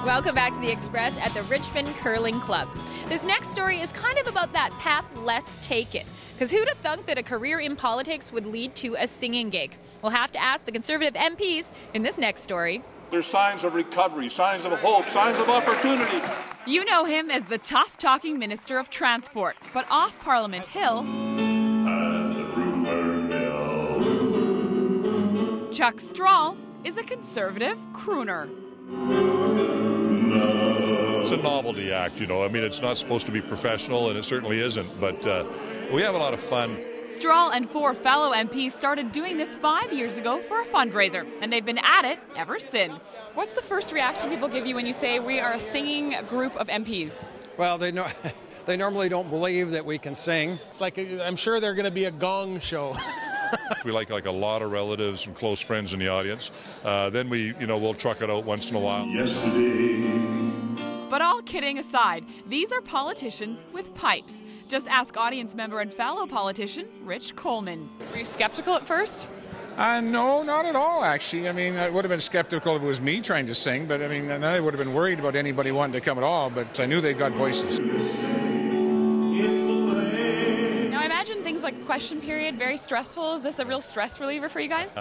Welcome back to the Express at the Richmond Curling Club. This next story is kind of about that path less taken. Because who'd have thunk that a career in politics would lead to a singing gig? We'll have to ask the Conservative MPs in this next story. There's signs of recovery, signs of hope, signs of opportunity. You know him as the tough-talking Minister of Transport, but off Parliament Hill, Chuck Straw is a Conservative crooner. It's a novelty act, you know. I mean, it's not supposed to be professional, and it certainly isn't, but we have a lot of fun. Straw and 4 fellow MPs started doing this 5 years ago for a fundraiser, and they've been at it ever since. What's the first reaction people give you when you say we are a singing group of MPs? Well, they normally don't believe that we can sing. It's like I'm sure they're going to be a gong show. We like a lot of relatives and close friends in the audience. Then we'll truck it out once in a while. But all kidding aside, these are politicians with pipes. Just ask audience member and fellow politician Rich Coleman. Were you skeptical at first? No, not at all, actually. I mean, I would have been skeptical if it was me trying to sing, but I mean, I would have been worried about anybody wanting to come at all, but I knew they got voices. Now, I imagine things like question period, very stressful. Is this a real stress reliever for you guys?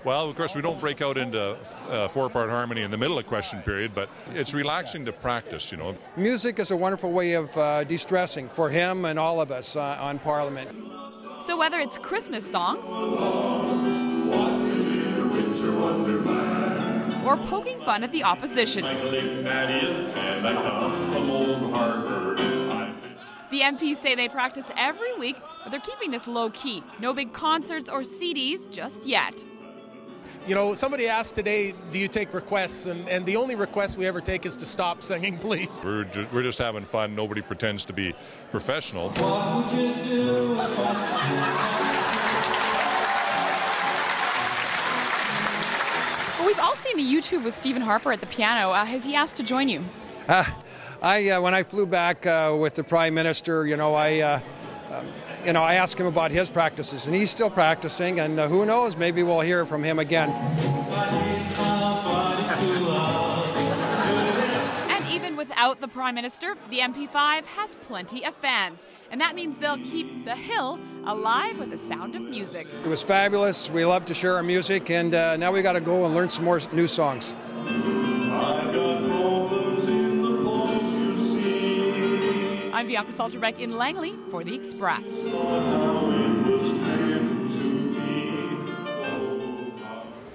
Well, of course, we don't break out into 4-part harmony in the middle of question period, but it's relaxing to practice, you know. Music is a wonderful way of de-stressing for him and all of us on Parliament. So whether it's Christmas songs or poking fun at the opposition, the MPs say they practice every week, but they're keeping this low-key. No big concerts or CDs just yet. You know, somebody asked today, do you take requests? And the only request we ever take is to stop singing, please. We're just having fun. Nobody pretends to be professional. Well, we've all seen the YouTube with Stephen Harper at the piano. Has he asked to join you? When I flew back with the Prime Minister, I asked him about his practices, and he's still practicing, and who knows, maybe we'll hear from him again. And even without the Prime Minister, the MP5 has plenty of fans, and that means they'll keep the Hill alive with the sound of music. It was fabulous. We love to share our music, and now we got to go and learn some more new songs. I'm Bianca Solterbeck in Langley for the Express.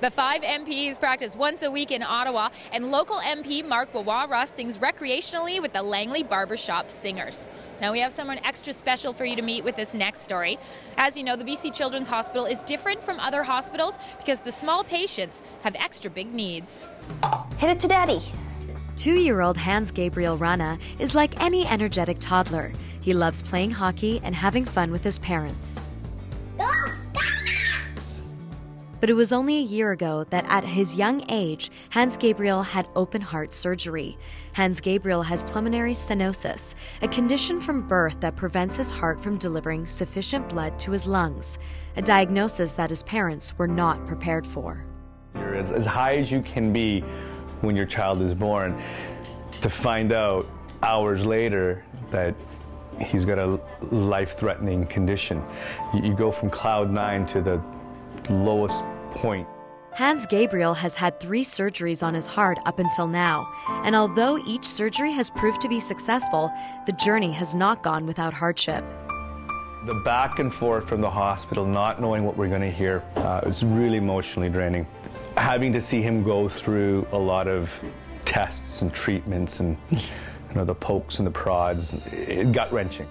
The 5 MPs practice once a week in Ottawa, and local MP Mark Wawara sings recreationally with the Langley Barbershop Singers. Now we have someone extra special for you to meet with this next story. As you know, the BC Children's Hospital is different from other hospitals because the small patients have extra big needs. Hit it to Daddy. 2-year-old Hans Gabriel Rana is like any energetic toddler. He loves playing hockey and having fun with his parents. But it was only a year ago that at his young age, Hans Gabriel had open heart surgery. Hans Gabriel has pulmonary stenosis, a condition from birth that prevents his heart from delivering sufficient blood to his lungs, a diagnosis that his parents were not prepared for. You're as high as you can be when your child is born, to find out hours later that he's got a life-threatening condition. You go from cloud 9 to the lowest point. Hans Gabriel has had 3 surgeries on his heart up until now, and although each surgery has proved to be successful, the journey has not gone without hardship. The back and forth from the hospital, not knowing what we're going to hear, is really emotionally draining. Having to see him go through a lot of tests and treatments and the pokes and the prods, it gut-wrenching.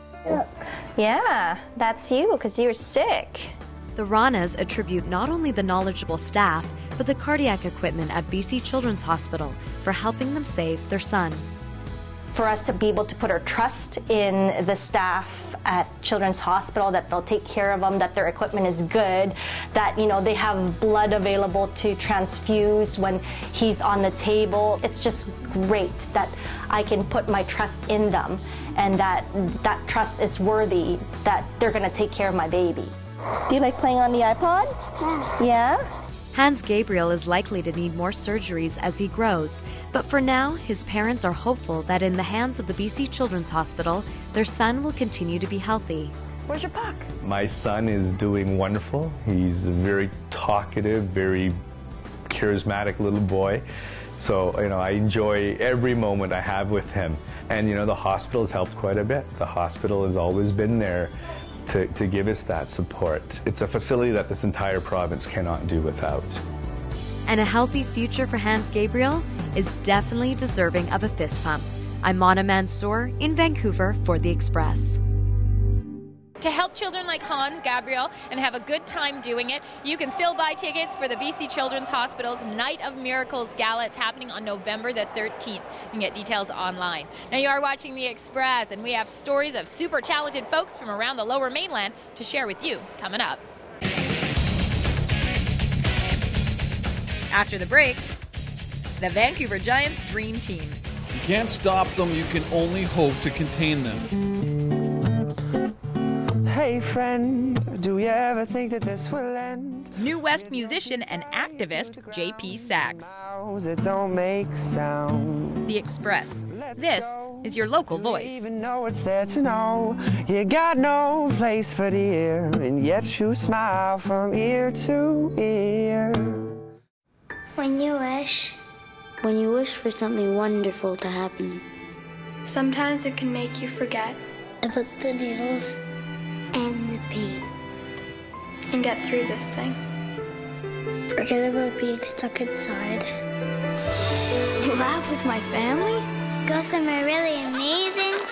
Yeah, that's you, because you're sick. The Ranas attribute not only the knowledgeable staff, but the cardiac equipment at BC Children's Hospital for helping them save their son. For us to be able to put our trust in the staff at Children's Hospital, that they'll take care of them, that their equipment is good, that they have blood available to transfuse when he's on the table. It's just great that I can put my trust in them, and that trust is worthy, that they're going to take care of my baby. Do you like playing on the iPod? Yeah? Hans Gabriel is likely to need more surgeries as he grows, but for now, his parents are hopeful that in the hands of the BC Children's Hospital, their son will continue to be healthy. Where's your puck? My son is doing wonderful. He's a very talkative, very charismatic little boy. So, I enjoy every moment I have with him. And, the hospital has helped quite a bit. The hospital has always been there to give us that support. It's a facility that this entire province cannot do without. And a healthy future for Hans Gabriel is definitely deserving of a fist pump. I'm Mansour in Vancouver for The Express. To help children like Hans Gabriel and have a good time doing it, you can still buy tickets for the BC Children's Hospital's Night of Miracles Gala. It's happening on November the 13th. You can get details online. Now, you are watching The Express, and we have stories of super talented folks from around the Lower Mainland to share with you coming up. After the break, the Vancouver Giants Dream Team. You can't stop them, you can only hope to contain them. Hey friend, do you ever think that this will end? New West musician and activist JP Saxe. It don't make sound. The Express. This is your local voice. Even know it's there to know. You got no place for the ear, and yet you smile from ear to ear. When you wish for something wonderful to happen. Sometimes it can make you forget about the needles and the pain. And get through this thing. Forget about being stuck inside. Laugh with my family. Go somewhere really amazing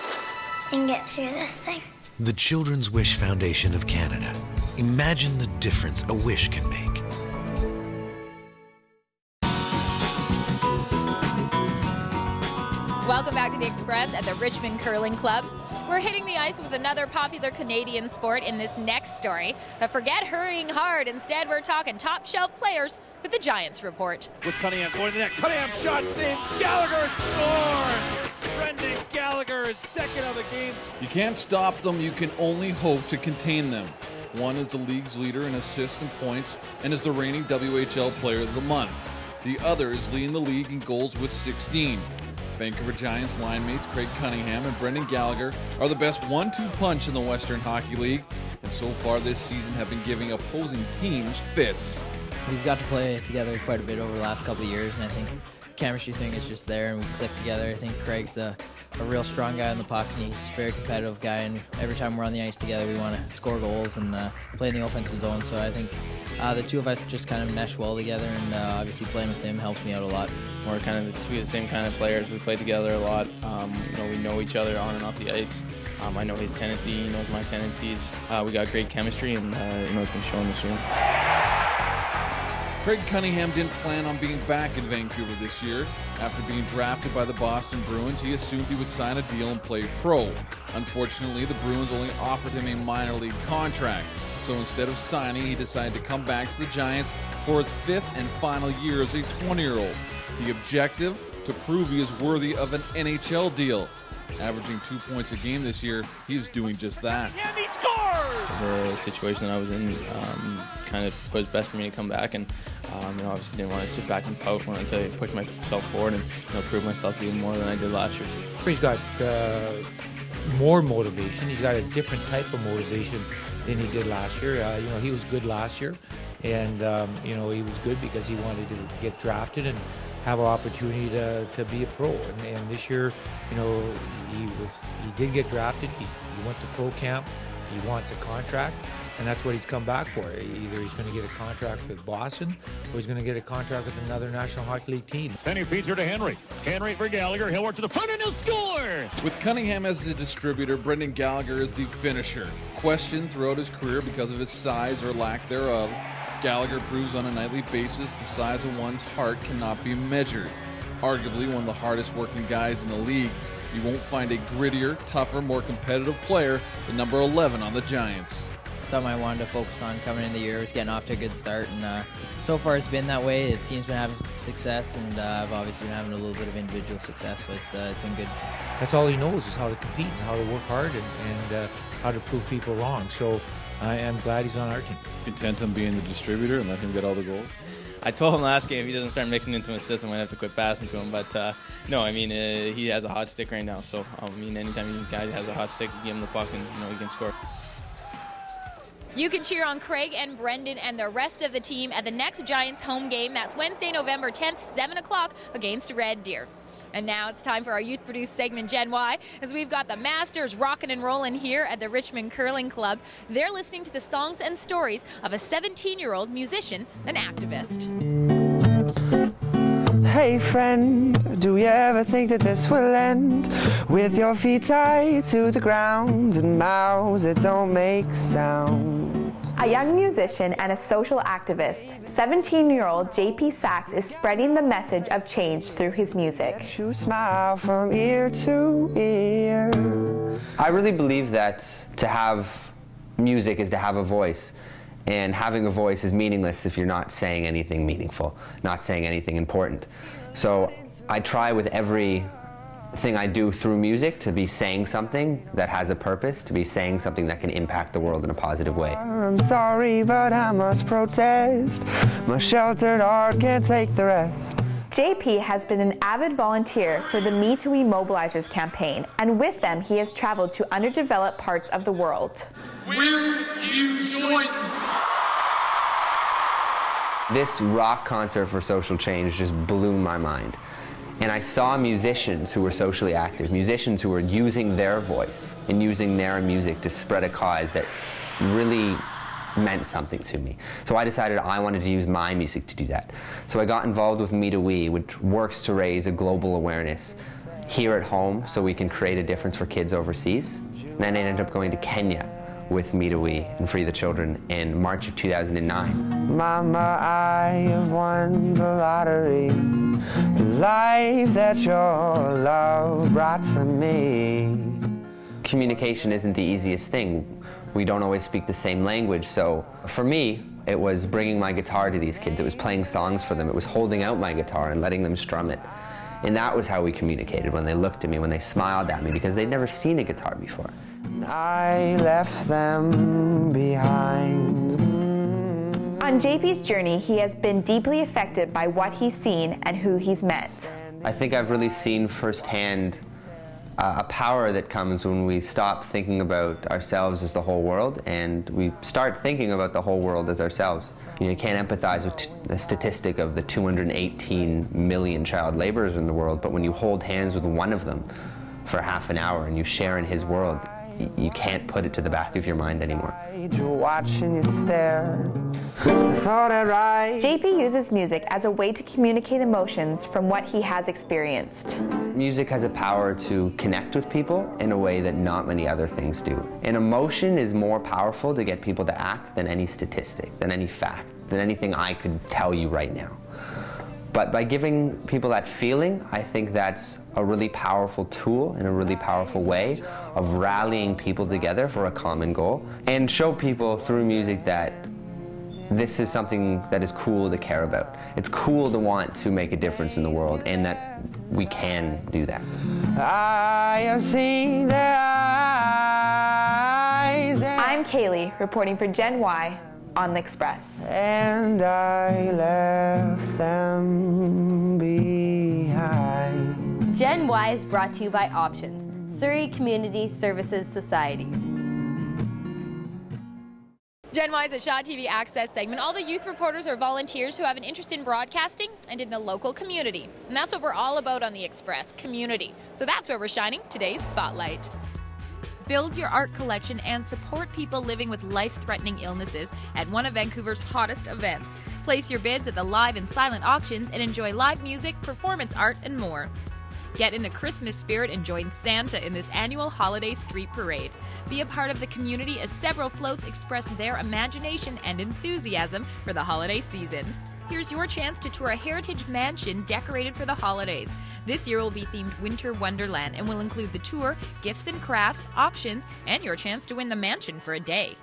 and get through this thing. The Children's Wish Foundation of Canada. Imagine the difference a wish can make. Welcome back to The Express at the Richmond Curling Club. We're hitting the ice with another popular Canadian sport in this next story. But forget hurrying hard. Instead, we're talking top shelf players with the Giants Report. With Cunningham going to the net. Cunningham shot saved. Gallagher scores! Brendan Gallagher is second of the game. You can't stop them, you can only hope to contain them. One is the league's leader in assists and points and is the reigning WHL Player of the Month. The other is leading the league in goals with 16. Vancouver Giants line mates Craig Cunningham and Brendan Gallagher are the best 1-2 punch in the Western Hockey League, and so far this season have been giving opposing teams fits. We've got to play together quite a bit over the last couple of years, and I think the chemistry thing is just there, and we click together. I think Craig's a real strong guy on the puck, and he's a very competitive guy, and every time we're on the ice together, we want to score goals and play in the offensive zone, so I think the two of us just kind of mesh well together, and obviously playing with him helps me out a lot. We're kind of the same kind of players. We play together a lot. We know each other on and off the ice. I know his tendency, he knows my tendencies. We got great chemistry, and it's been shown this year. Craig Cunningham didn't plan on being back in Vancouver this year. After being drafted by the Boston Bruins, he assumed he would sign a deal and play pro. Unfortunately, the Bruins only offered him a minor league contract. So instead of signing, he decided to come back to the Giants for his fifth and final year as a 20-year-old. The objective? To prove he is worthy of an NHL deal. Averaging 2 points a game this year, he's doing just that. And he scores! The situation that I was in kind of was best for me to come back, and obviously didn't want to sit back and pout. Wanted to push myself forward and prove myself even more than I did last year. He's got more motivation. He's got a different type of motivation than he did last year. He was good last year, and he was good because he wanted to get drafted and have an opportunity to be a pro. And this year, he did get drafted. He went to pro camp. He wants a contract, and that's what he's come back for. Either he's going to get a contract with Boston, or he's going to get a contract with another National Hockey League team. Penny feeds her to Henry. Henry for Gallagher. He'll work to the front and he'll score! With Cunningham as the distributor, Brendan Gallagher is the finisher. Questioned throughout his career because of his size or lack thereof, Gallagher proves on a nightly basis the size of one's heart cannot be measured. Arguably one of the hardest working guys in the league, you won't find a grittier, tougher, more competitive player than number 11 on the Giants. Something I wanted to focus on coming in the year was getting off to a good start, and so far it's been that way. The team's been having success, and I've obviously been having a little bit of individual success, so it's been good. That's all he knows is how to compete and how to work hard and how to prove people wrong. So I am glad he's on our team. Content on being the distributor and let him get all the goals? I told him last game if he doesn't start mixing into his system, I might have to quit passing to him. But no, I mean, he has a hot stick right now. So, I mean, anytime a guy has a hot stick, you give him the puck and, he can score. You can cheer on Craig and Brendan and the rest of the team at the next Giants home game. That's Wednesday, November 10th, 7 o'clock against Red Deer. And now it's time for our youth-produced segment, Gen Y, as we've got the Masters rocking and rolling here at the Richmond Curling Club. They're listening to the songs and stories of a 17-year-old musician and activist. Hey friend, do you ever think that this will end? With your feet tied to the ground and mouths that don't make sound. A young musician and a social activist, 17-year-old JP Saxe is spreading the message of change through his music. You smile from ear to ear. I really believe that to have music is to have a voice. And having a voice is meaningless if you're not saying anything meaningful, not saying anything important. So I try with everything I do through music to be saying something that has a purpose, to be saying something that can impact the world in a positive way. I'm sorry, but I must protest. My sheltered heart can't take the rest. JP has been an avid volunteer for the Me Too Mobilizers campaign, and with them he has traveled to underdeveloped parts of the world. Will you join me? This rock concert for social change just blew my mind. And I saw musicians who were socially active, musicians who were using their voice and using their music to spread a cause that really meant something to me. So I decided I wanted to use my music to do that. So I got involved with Me to We, which works to raise a global awareness here at home so we can create a difference for kids overseas. And then I ended up going to Kenya with Me to We and Free the Children in March of 2009. Mama, I have won the lottery, the life that your love brought to me. Communication isn't the easiest thing. We don't always speak the same language, so for me, it was bringing my guitar to these kids. It was playing songs for them. It was holding out my guitar and letting them strum it. And that was how we communicated, when they looked at me, when they smiled at me, because they'd never seen a guitar before. I left them behind. On JP's journey, he has been deeply affected by what he's seen and who he's met. I think I've really seen firsthand a power that comes when we stop thinking about ourselves as the whole world and we start thinking about the whole world as ourselves. You can't empathize with the statistic of the 218 million child laborers in the world, but when you hold hands with one of them for half an hour and you share in his world, you can't put it to the back of your mind anymore. Watching you stare. JP uses music as a way to communicate emotions from what he has experienced. Music has a power to connect with people in a way that not many other things do. And emotion is more powerful to get people to act than any statistic, than any fact, than anything I could tell you right now. But by giving people that feeling, I think that's a really powerful tool and a really powerful way of rallying people together for a common goal and show people through music that this is something that is cool to care about. It's cool to want to make a difference in the world and that we can do that. I have seen their eyes. I'm Kaylee, reporting for Gen Y on the Express. And I left them behind. Gen Y is brought to you by Options, Surrey Community Services Society. Gen Y's a Shot TV Access segment. All the youth reporters are volunteers who have an interest in broadcasting and in the local community. And that's what we're all about on the Express, community. So that's where we're shining today's spotlight. Build your art collection and support people living with life-threatening illnesses at one of Vancouver's hottest events. Place your bids at the live and silent auctions and enjoy live music, performance art, and more. Get in the Christmas spirit and join Santa in this annual holiday street parade. Be a part of the community as several floats express their imagination and enthusiasm for the holiday season. Here's your chance to tour a heritage mansion decorated for the holidays. This year will be themed Winter Wonderland and will include the tour, gifts and crafts, auctions, and your chance to win the mansion for a day.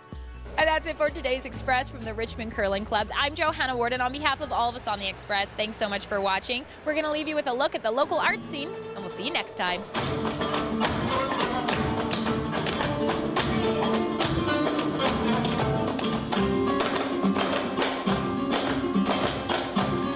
And that's it for today's Express from the Richmond Curling Club. I'm Johanna Warden. On behalf of all of us on the Express, thanks so much for watching. We're going to leave you with a look at the local art scene, and we'll see you next time.